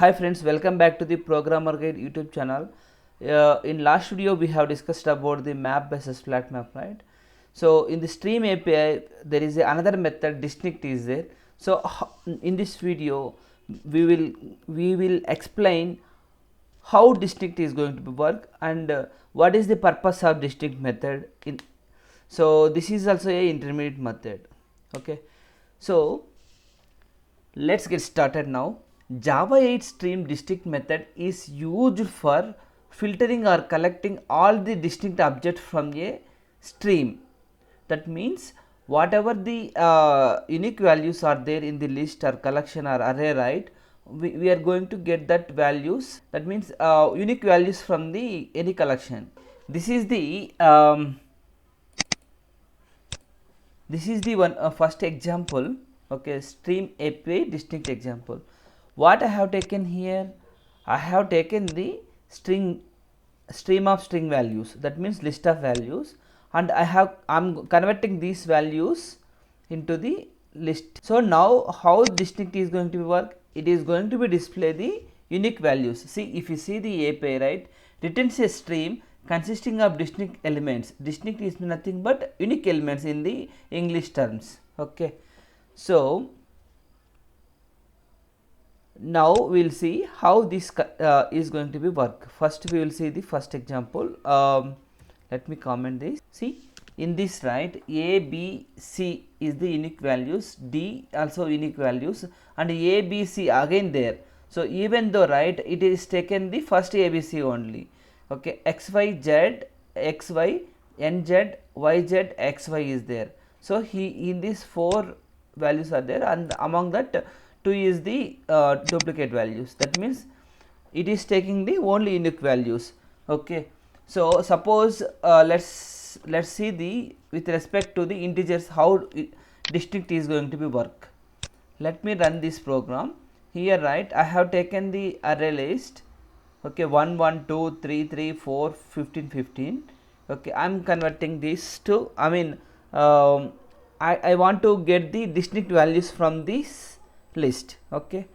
Hi friends, welcome back to the Programmer Guide YouTube channel. In last video we have discussed about the map versus flat map, right? So in the stream API there is another method distinct is there. So in this video we will explain how distinct is going to work and what is the purpose of distinct method in. So this is also a intermediate method. Okay, so let's get started now. Java 8 stream distinct method is used for filtering or collecting all the distinct objects from a stream. That means whatever the unique values are there in the list or collection or array, right, we are going to get that values, that means unique values from the any collection. This is the one first example. Okay, stream API distinct example. What I have taken here, I have taken the stream of string values, that means list of values, and I'm converting these values into the list. So now how distinct is going to work? It is going to be display the unique values. See, if you see the API, right, returns a stream consisting of distinct elements. Distinct is nothing but unique elements in the English terms. Okay, so now we will see how this is going to be work. First we will see the first example. Let me comment this. See, in this, right, A, B, C is the unique values, D also unique values, and A, B, C again there. So even though, right, it is taken the first A, B, C only. Okay, X, Y, Z, X, Y, N, Z, Y, Z, X, Y is there. So in these four values are there, and among that 2 is the duplicate values. That means it is taking the only unique values. Okay, so suppose let's see the with respect to the integers how distinct is going to be work. Let me run this program. Here, right, I have taken the array list. Okay, 1 1 2 3 3 4 15 15. Okay, I am converting this to, I mean, I want to get the distinct values from this list. Okay,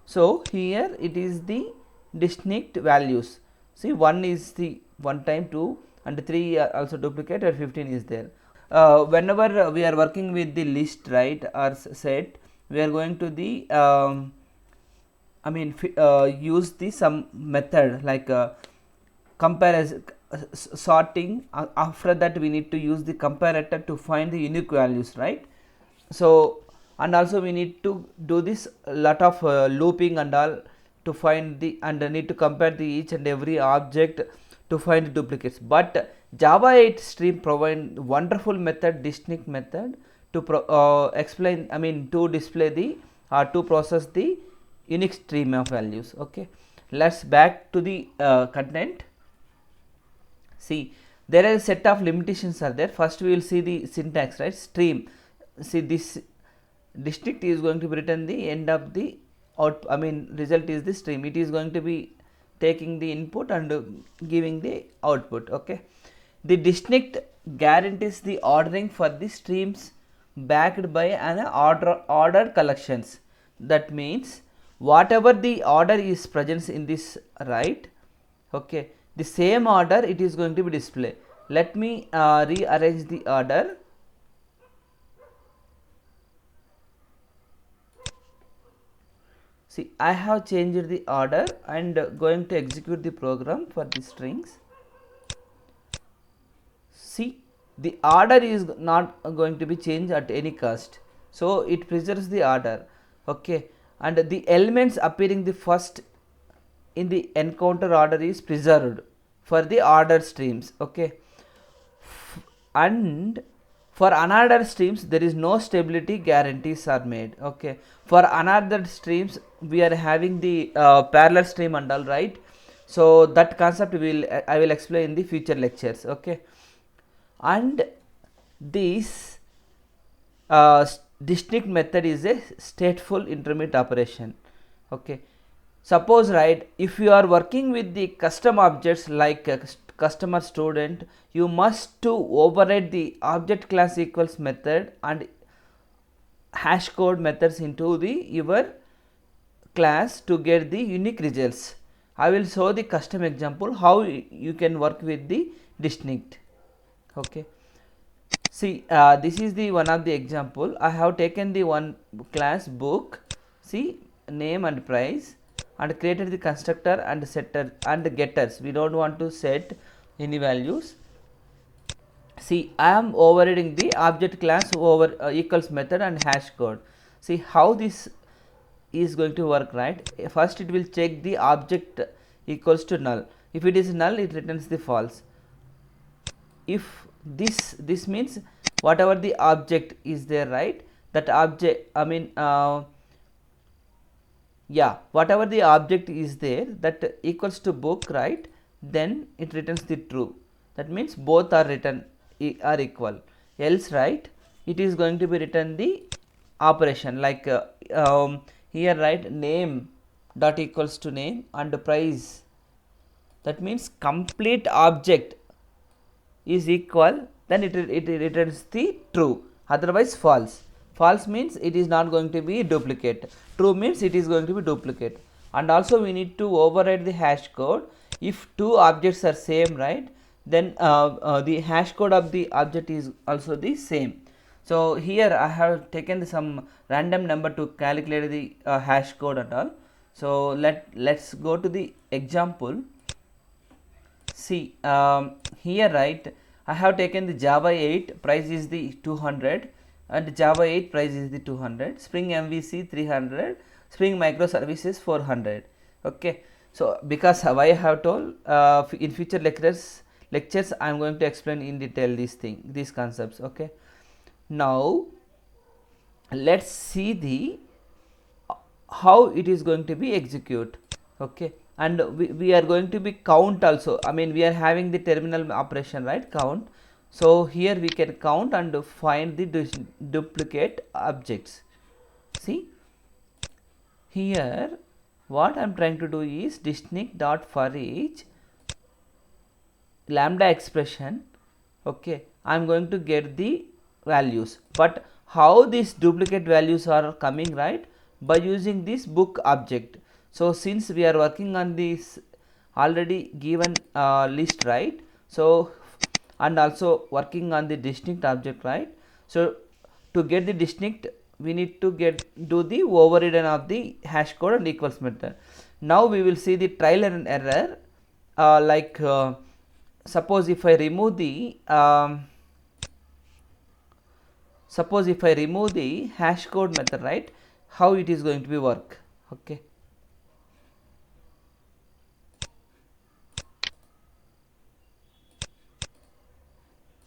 so here it is the distinct values. See, 1 is the 1 time 2 and 3 also duplicate, and 15 is there. Whenever we are working with the list, right, or set, we are going to the use the some method like comparison, sorting. After that we need to use the comparator to find the unique values, right? So, and also we need to do this lot of looping and all to find the, and need to compare the each and every object to find the duplicates. But Java 8 stream provide wonderful method, distinct method, to explain, I mean, to display the to process the unique stream of values. Okay, let's back to the content. See, there are a set of limitations are there. First we will see the syntax, right? Stream. See, this distinct is going to be written the end of the result is the stream. It is going to be taking the input and giving the output. Okay, the distinct guarantees the ordering for the streams backed by an ordered collections. That means whatever the order is present in this, right, okay, the same order it is going to be display. Let me rearrange the order. See, I have changed the order and going to execute the program for the strings. See, the order is not going to be changed at any cost, so it preserves the order. Okay, and the elements appearing the first in the encounter order is preserved for the order streams. Okay, and for another streams there is no stability guarantees are made. Okay, for another streams we are having the parallel stream and all, right, so that concept I will explain in the future lectures. Okay, and this distinct method is a stateful intermediate operation. Okay, suppose, right, if you are working with the custom objects like customer student, you must to override the object class equals method and hash code methods into the your class to get the unique results. I will show the custom example how you can work with the distinct. Okay, see this is the one of the example. I have taken the one class book, see name and price, and created the constructor and setter and getters. We don't want to set any values. See, I am overriding the object class over equals method and hash code. See how this is going to work, right? First it will check the object equals to null. If it is null, it returns the false. If this means whatever the object is there, right? That object, I mean yeah, whatever the object is there that equals to book, right? Then it returns the true. That means both are written are equal. Else, right, it is going to be written the operation like here, right, name dot equals to name and price. That means complete object is equal, then it returns the true, otherwise false. False means it is not going to be duplicate, true means it is going to be duplicate. And also we need to override the hash code. If two objects are same, right, then the hash code of the object is also the same. So here I have taken some random number to calculate the hash code and all. So let's go to the example. See here, right, I have taken the Java 8 price is the 200 and Java 8 price is the 200, Spring MVC 300, Spring microservices 400. Okay, so because why I have told in future lectures I am going to explain in detail these concepts. Okay, now let's see the how it is going to be execute. Okay, and we are going to be count also. I mean, we are having the terminal operation, right, count. So here we can count and find the duplicate objects. See here what I am trying to do is distinct dot for each lambda expression. Okay, I am going to get the values, but how these duplicate values are coming, right, by using this book object. So since we are working on this already given list, right, so and also working on the distinct object, right, so to get the distinct we need to do the overridden of the hash code and equals method. Now we will see the trial and error, like suppose if I remove the hash code method, right, how it is going to be work. Okay,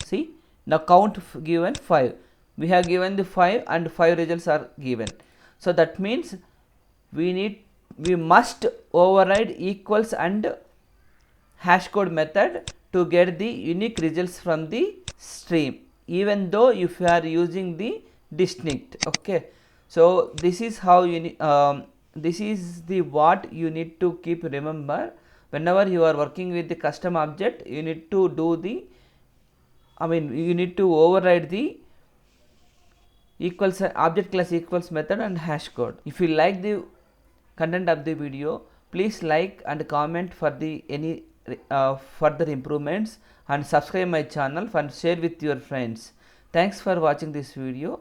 see now count given 5, we have given the 5 and 5 results are given. So that means we must override equals and hash code method to get the unique results from the stream, even though if you are using the distinct. Okay, so this is how this is the what you need to keep remember whenever you are working with the custom object. You need to do the, I mean, you need to override the equals object class equals method and hash code. If you like the content of the video, please like and comment for the any further improvements, and subscribe my channel and share with your friends. Thanks for watching this video.